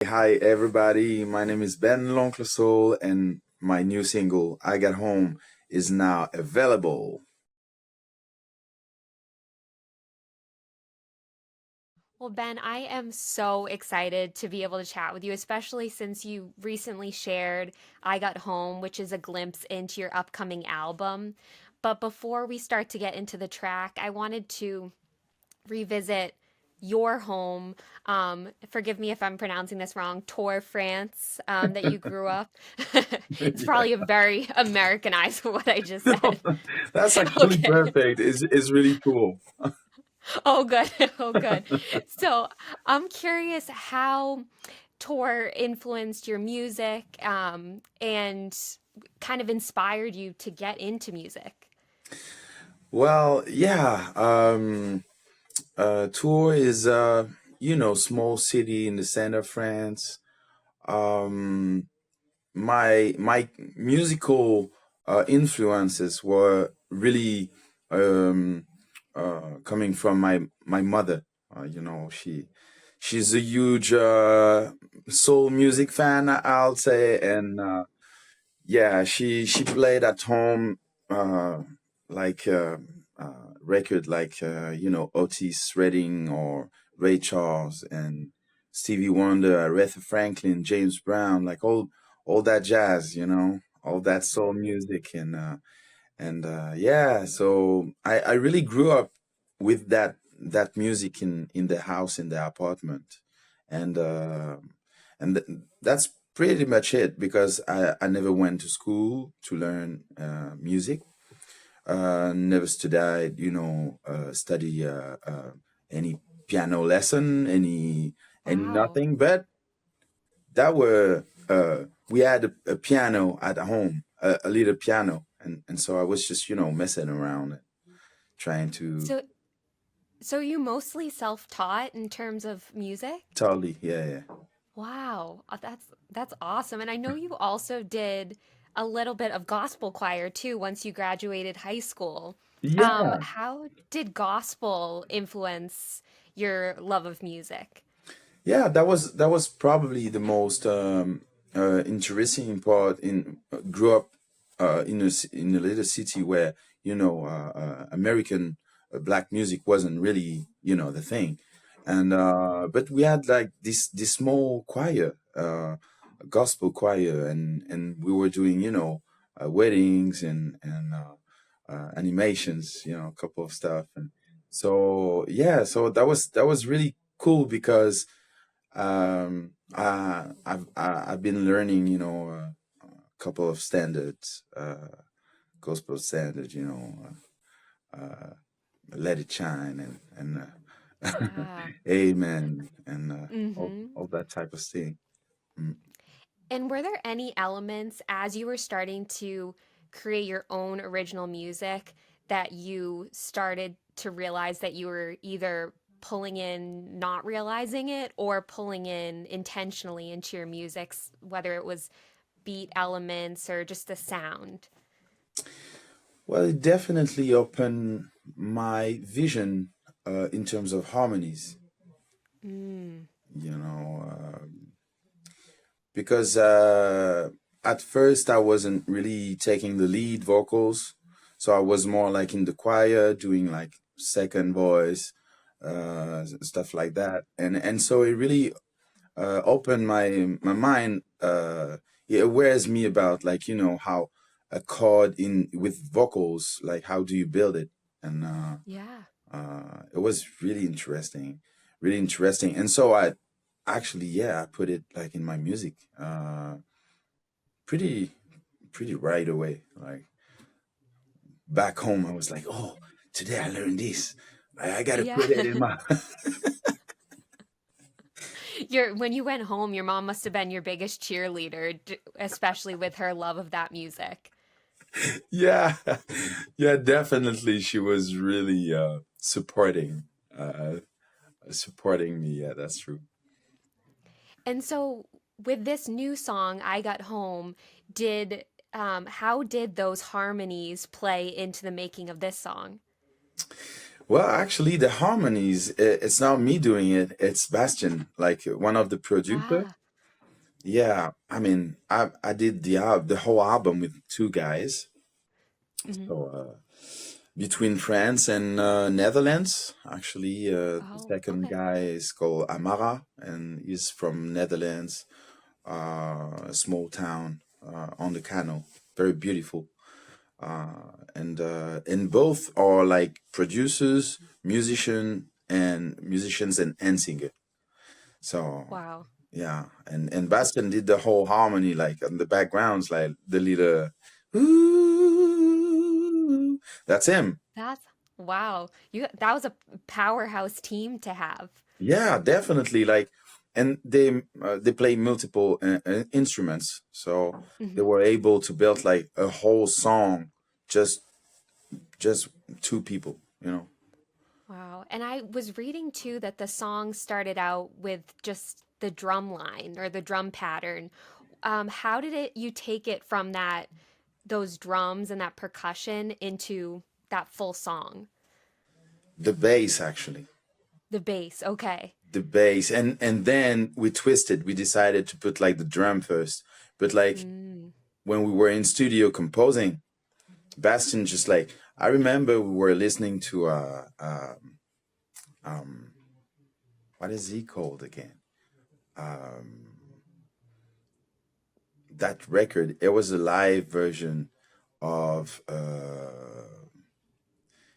hi everybody. My name is Ben L'Oncle Soul, and my new single, I Got Home, is now available. Well, Ben, I am so excited to be able to chat with you, especially since you recently shared I Got Home, which is a glimpse into your upcoming album. But before we start to get into the track, I wanted to revisit your home. Forgive me if I'm pronouncing this wrong, Tour France, that you grew up. It's Yeah. probably a very Americanized what I just No, said. that's actually Okay. perfect. It's really cool. Oh, good. Oh, good. So I'm curious how tour influenced your music and kind of inspired you to get into music. Well, yeah. Tours is small city in the center of France. Um, my musical influences were really um, coming from my mother. She's a huge soul music fan, I'll say, and yeah, she played at home like record like Otis Redding or Ray Charles and Stevie Wonder, Aretha Franklin, James Brown, like all that jazz, all that soul music and yeah, so I really grew up with that music in the house in the apartment, and that's pretty much it because I never went to school to learn music. Never studied, study any piano lesson, any Wow. nothing. But that were we had a piano at home, a little piano, and so I was just messing around, trying to So so you mostly self-taught in terms of music? totally, yeah, yeah. Wow, that's awesome. And I know you also did a little bit of gospel choir too once you graduated high school. Yeah, How did gospel influence your love of music? yeah, that was probably the most interesting part. Grew up in a little city where American black music wasn't really the thing, and but we had like this small choir, gospel choir, and we were doing weddings and animations, a couple of stuff, and so yeah, so that was really cool because I've been learning, a couple of standards, gospel standards, Let It Shine and Yeah. Amen and all Mm-hmm. all that type of thing. Mm. And were there any elements as you were starting to create your own original music that you started to realize that you were either pulling in, not realizing it, or pulling in intentionally into your music, whether it was beat elements or just the sound? Well, it definitely opened my vision in terms of harmonies. Mm. You know, because at first I wasn't really taking the lead vocals, so I was more like in the choir doing like second voice, stuff like that, and so it really opened my mind. It awares me about like how a chord in with vocals, like how do you build it, and Yeah. it was really interesting. And so I actually, yeah, I put it like in my music, pretty, pretty right away. Like back home, I was like, oh, today I learned this. I got to Yeah. put it in my. When you went home, your mom must have been your biggest cheerleader, especially with her love of that music. Yeah, yeah, definitely. She was really uh, supporting me. Yeah, that's true. And so with this new song, I Got Home, did how did those harmonies play into the making of this song? Well, actually, the harmonies, it's not me doing it. It's Bastien, like one of the producer. Ah. Yeah, I mean, I did the whole album with two guys. Hmm. So between France and Netherlands, actually, the Oh, second okay. guy is called Amara, and he's from Netherlands, a small town on the canal, very beautiful. And both are like producers, musicians and singer. So Wow. yeah, and Bastien did the whole harmony, like on the backgrounds, like the little ooh, that's him. That's wow. That was a powerhouse team to have. Yeah, definitely. Like, and they play multiple instruments, so they Hmm. were able to build like a whole song, just just two people, you know. Wow. And I was reading too that the song started out with just the drum line or the drum pattern. How did you take it from those drums and that percussion into that full song? The bass, actually, The bass. Okay. the bass, and then we twisted. We decided to put like the drum first, but like Mm. when we were in studio composing, Bastien just like I remember we were listening to um what is he called again? Um that record. It was a live version of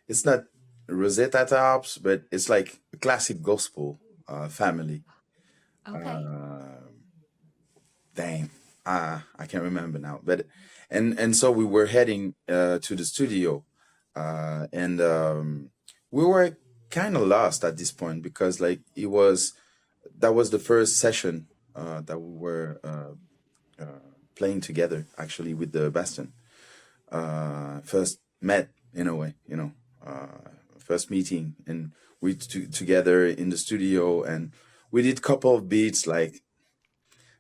it's not Rosetta Tarps, but it's like a classic gospel family. Okay. Uh, Dang, I can't remember now. But and so we were heading to the studio, and we were kind of lost at this point because like it was that was the first session that we were playing together actually with the Bastion. First met in a way, you know, first meeting, and together in the studio, and we did couple of beats like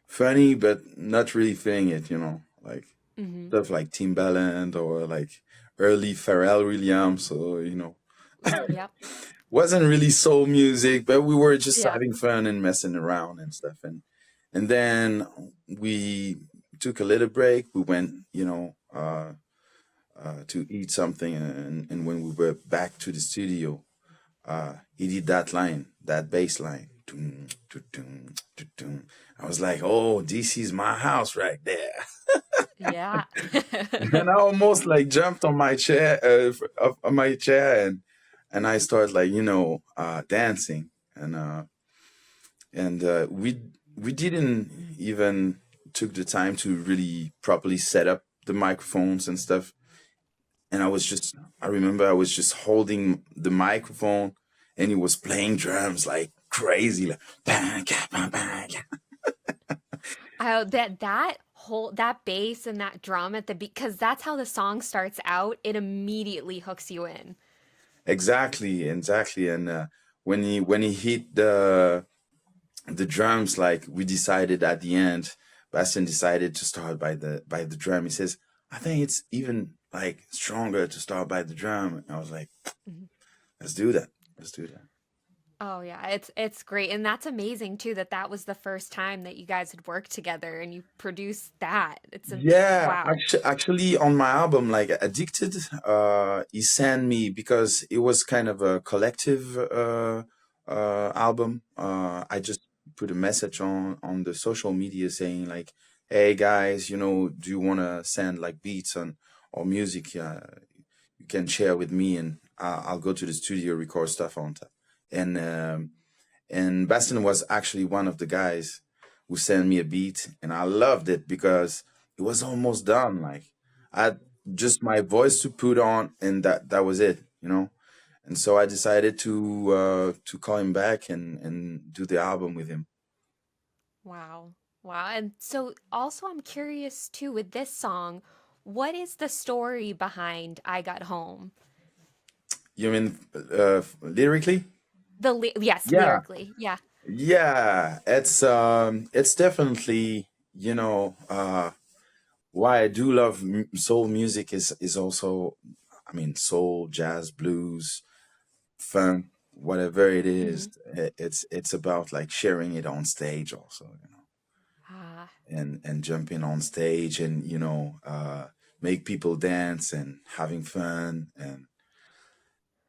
funny but not really feeling it, you know, like Hmm. stuff like Timbaland or like early Pharrell Williams, or Ooh, yep. wasn't really soul music, but we were just Yeah. having fun and messing around and stuff. And then we took a little break. We went, to eat something, and when we were back to the studio, he did that line, that bass line. Dun, dun, dun, dun, dun. I was like, "Oh, this is my house right there." Yeah. And I almost like jumped on my chair, on my chair, and I started like dancing, and we didn't even took the time to really properly set up the microphones and stuff. And I remember I was just holding the microphone, and he was playing drums like crazy, like bang, bang, bang. That whole that bass and that drum at the beat, because that's how the song starts out. It immediately hooks you in. Exactly, exactly. And when he hit the drums, like we decided at the end, Bastien decided to start by the drum. He says, I think it's even like stronger to start by the drum. And I was like, Mhm. let's do that. Let's do that. Oh yeah, it's great, and that's amazing too that that was the first time that you guys had worked together and you produced that. It's a Yeah, wow. actually, on my album, like Addicted, he sent me because it was kind of a collective album. I just put a message on the social media saying like, "Hey guys, do you want to send like beats on or music? You can share with me, and I'll go to the studio record stuff on top." And Bastien was actually one of the guys who sent me a beat, and I loved it because it was almost done. Like I had just my voice to put on, and that was it, you know. And so I decided to call him back and do the album with him. Wow. Wow. And so also I'm curious too with this song, what is the story behind I Got Home? You mean lyrically? Yes, Yeah, lyrically. Yeah. yeah. It's definitely why I do love soul music is also, I mean, soul, jazz, blues, funk, whatever it Hmm. is. It's about like sharing it on stage also. Ah, and jumping on stage and make people dance and having fun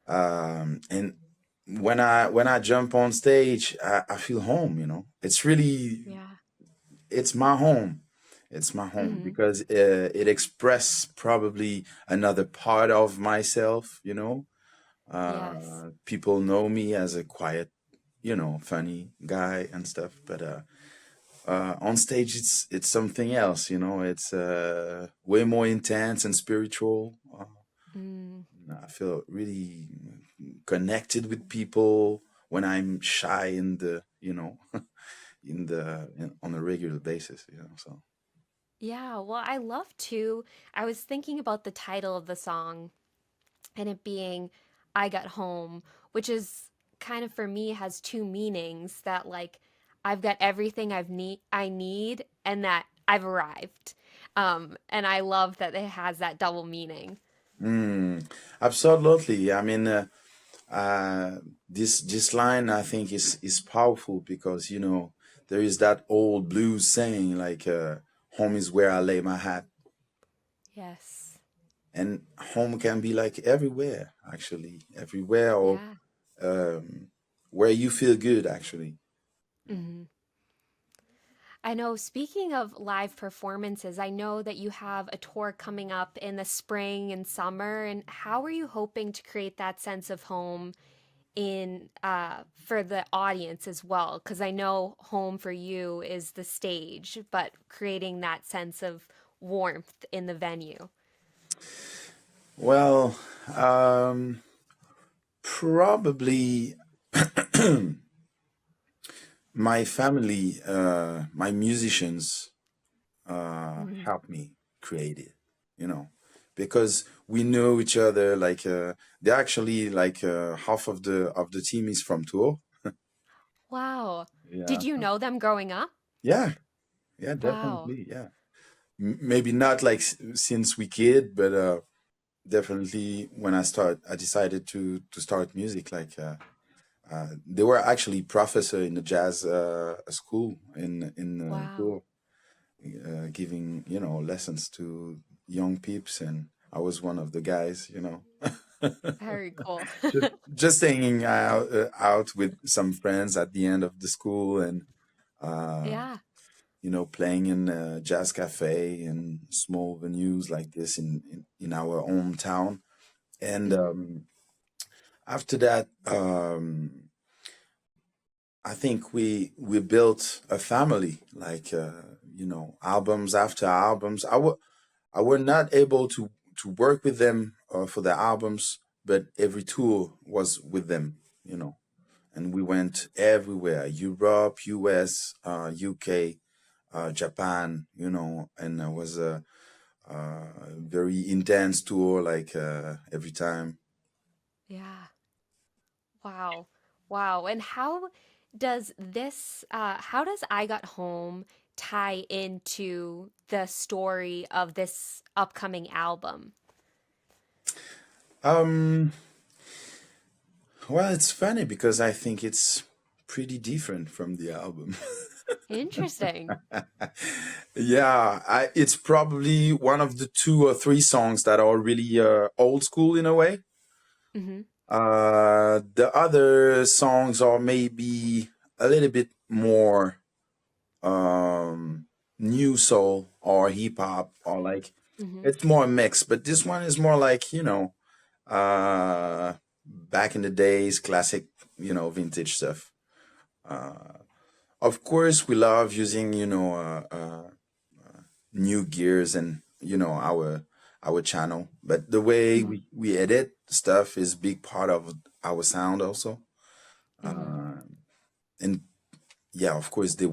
and when I jump on stage, I feel home. It's really yeah. it's my home. It's my home Hmm. because it express probably another part of myself. Yes. People know me as a quiet, funny guy and stuff, but on stage it's something else. It's way more intense and spiritual. Mm. I feel really connected with people when I'm shy on a regular basis. So. Yeah, well, I love to. I was thinking about the title of the song and it being I Got Home, which is kind of for me has two meanings that like I've got everything I need and that I've arrived. And I love that it has that double meaning. Mm, absolutely. I mean, uh, this line I think is powerful because there is that old blues saying like "home is where I lay my hat," Yes. and home can be like everywhere, actually, everywhere or Yeah. um, where you feel good, actually. Hmm. I know, speaking of live performances, I know that you have a tour coming up in the spring and summer. And how are you hoping to create that sense of home in for the audience as well? Because I know home for you is the stage, but creating that sense of warmth in the venue. Well, um, probably my family, my musicians Mhm. helped me create it, you know, because we know each other. Like they actually like half of the team is from Tours. Wow. Yeah, Did you know them growing up? yeah, yeah, Wow. definitely, yeah. Maybe not like since we kid, but definitely when I decided to start music. Like they were actually professor in the jazz school in Wow. Tours, giving lessons to young peeps, and I was one of the guys. Very cool. just hanging out with some friends at the end of the school and uh, Yeah. playing in a jazz cafe and small venues like this in our hometown. And Hmm. after that, I think we built a family, like albums after albums. I were not able to work with them for the albums, but every tour was with them, you know. And we went everywhere: Europe, US, UK, Japan, and it was a very intense tour, like every time. Yeah. Wow. Wow. And how does I Got Home tie into the story of this upcoming album? Um, well, it's funny because I think it's pretty different from the album. Interesting. Yeah, it's probably one of the two or three songs that are really old school in a way. Hmm. The other songs are maybe a little bit more um, new soul or hip hop or like Hmm. it's more mixed. But this one is more like back in the days, classic, vintage stuff. Of course, we love using new gears and our channel, but the way Hmm. we edit stuff is big part of our sound also. Hmm. Uh, and yeah, of course they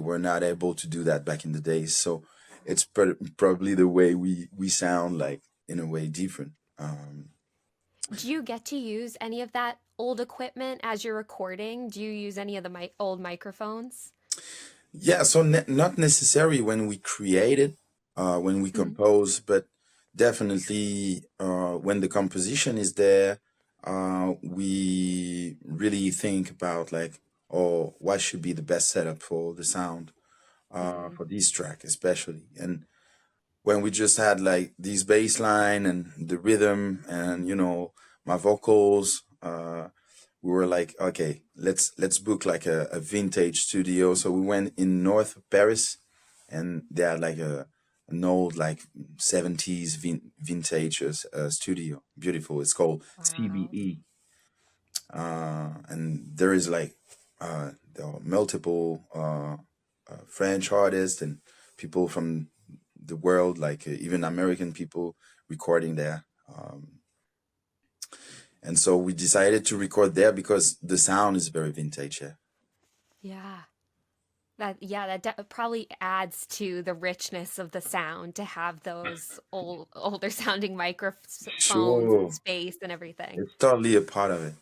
were not able to do that back in the days, so it's probably the way we sound like in a way different. Do you get to use any of that old equipment as you're recording? Do you use any of the old microphones? Yeah, so not necessary when we create it, when we Hmm. compose, but definitely when the composition is there, we really think about like, oh, what should be the best setup for the sound. Hmm. for this track especially. And when we just had like this bass line and the rhythm and my vocals, we were like, okay, let's book like a vintage studio. So we went in north of Paris, and they had like an old like 70s vintage studio, beautiful. It's called Wow. CBE, and there is like there are multiple French artists and people from the world, like even American people recording there. And so we decided to record there because the sound is very vintage. Yeah. Yeah. Probably adds to the richness of the sound to have those older sounding microphones and Sure. space and everything. It's totally a part of it.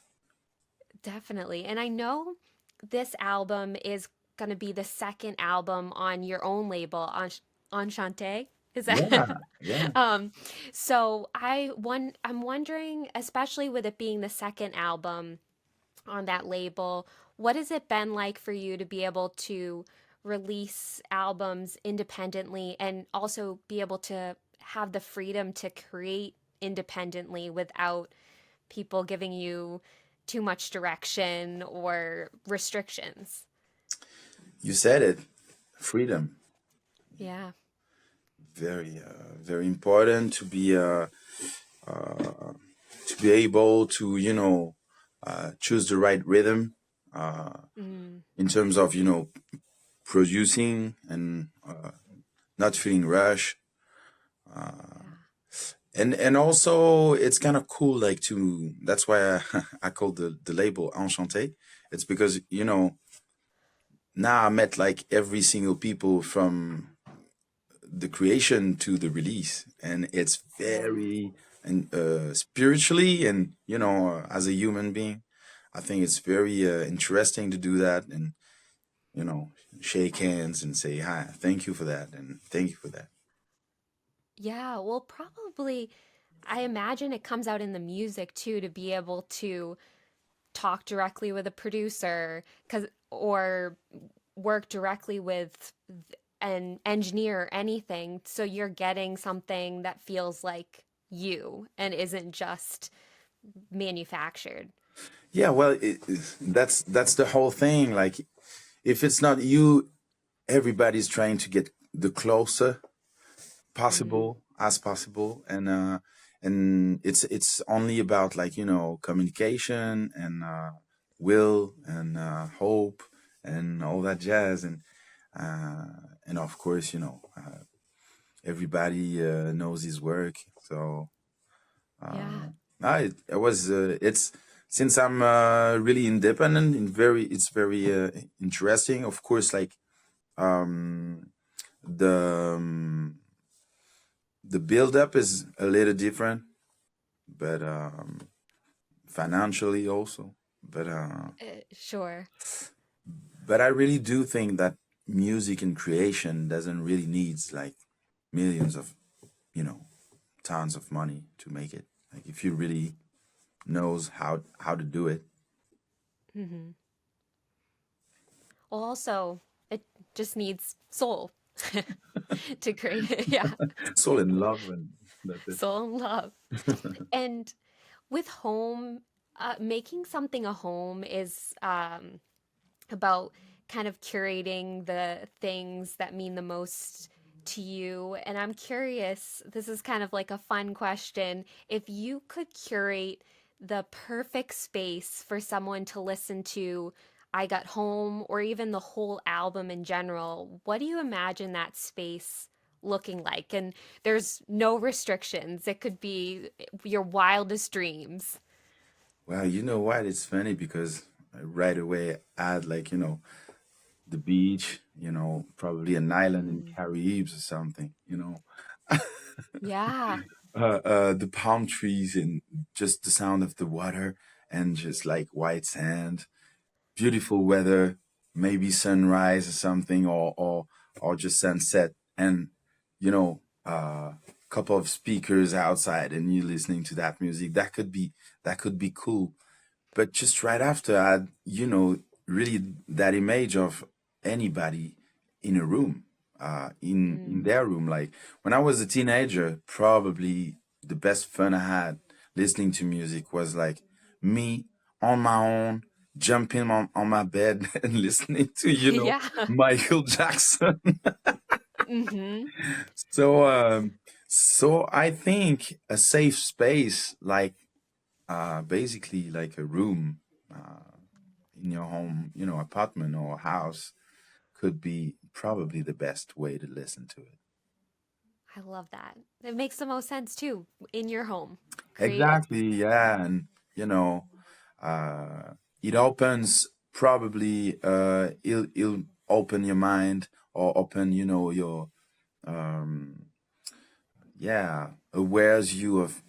Definitely. And I know this album is going to be the second album on your own label, Enchanté. Is that? Yeah. Yeah. um, I'm wondering, especially with it being the second album on that label, what has it been like for you to be able to release albums independently and also be able to have the freedom to create independently without people giving you too much direction or restrictions? You said it. Freedom. Yeah. Very, very important to be able to, choose the right rhythm Mm, in terms of, producing and not feeling rush. yeah. And also it's kind of cool, like to, that's why I call the label Enchanté. It's because, now I met like every single people from the creation to the release, and it's Yeah. very and spiritually and as a human being, I think it's very interesting to do that, and you know shake hands and say hi, thank you for that, and thank you for that. Yeah. Well, probably, I imagine it comes out in the music too to be able to talk directly with a producer, or work directly with an engineer or anything, so you're getting something that feels like you and isn't just manufactured. Yeah, well, that's the whole thing. Like, if it's not you, everybody's trying to get the closer Mm, possible as possible, and it's only about, like, communication and will and hope and all that jazz, uh and of course, everybody knows his work. So yeah. it was it's since I'm really independent and it's very interesting, of course, like um the um, the build up is a little different, but financially also. But Sure. I really do think that music and creation doesn't really needs like millions of, you know, tons of money to make it. Like, if you really knows how to do it. Hmm. Well, also, it just needs soul to create it. Yeah. Soul in love, and that's it. Soul and love. And with home, making something a home is about kind of curating the things that mean the most to you. And I'm curious, this is kind of like a fun question. If you could curate the perfect space for someone to listen to I Got Home, or even the whole album in general, what do you imagine that space looking like? And there's no restrictions. It could be your wildest dreams. Well, you know what? It's funny because I right away add, like, the beach, probably an island in Mm. Caribs or something, Yeah. the palm trees and just the sound of the water and just like white sand, beautiful weather, maybe sunrise or something, or just sunset, and couple of speakers outside and you listening to that music. That could be cool. But just right after, I, really, that image of anybody in a room, in their room. Like when I was a teenager, probably the best fun I had listening to music was like me on my own, jumping on my bed and listening to, Yeah. Michael Jackson. Mm-hmm. So, so I think a safe space, like basically like a room in your home, apartment or house, could be probably the best way to listen to it. I love that. It makes the most sense too. In your home. Create Exactly, yeah, and you know, it opens probably it'll open your mind or open your um yeah, awares you of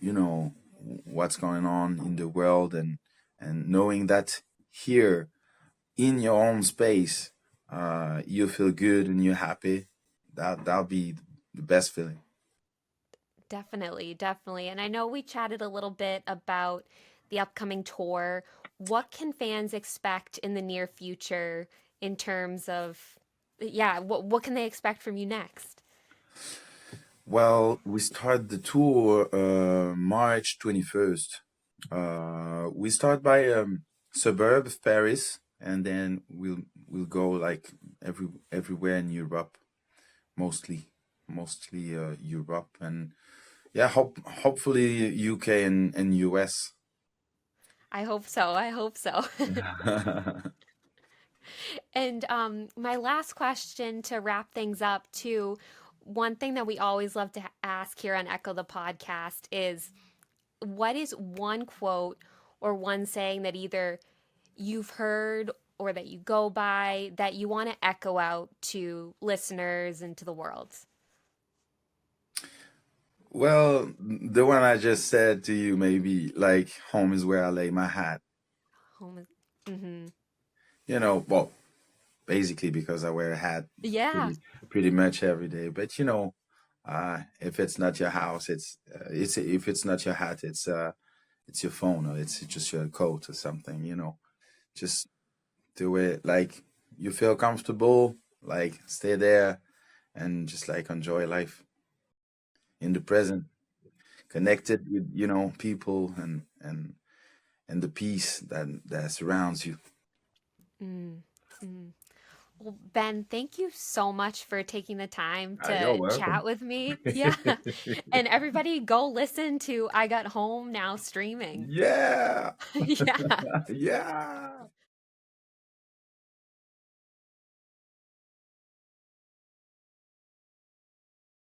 what's going on in the world, and knowing that here in your own space you feel good and you're happy. That'll be the best feeling. Definitely, definitely. And I know we chatted a little bit about the upcoming tour. What can fans expect in the near future in terms of, yeah, what can they expect from you next? Well, we start the tour March 21st. We start by suburb of Paris, and then we'll go like everywhere in Europe, mostly Europe, and yeah, hopefully UK and US. I hope so. I hope so. And my last question to wrap things up, too, one thing that we always love to ask here on Echo the Podcast is what is one quote or one saying that either you've heard or that you go by that you want to echo out to listeners and to the world? Well, the one I just said to you, maybe like home is where I lay my hat. Home is, mm-hmm. Well, basically because I wear a hat Yeah. pretty much every day. But if it's not your house, it's if it's not your hat, it's your phone or it's just your coat or something. Just do it like you feel comfortable. Like stay there and just like enjoy life in the present, connected with people and the peace that surrounds you. Mm, mm. Well, Ben, thank you so much for taking the time You're to chat welcome. with me. Yeah. And everybody go listen to I Got Home now streaming. Yeah. Yeah. Yeah.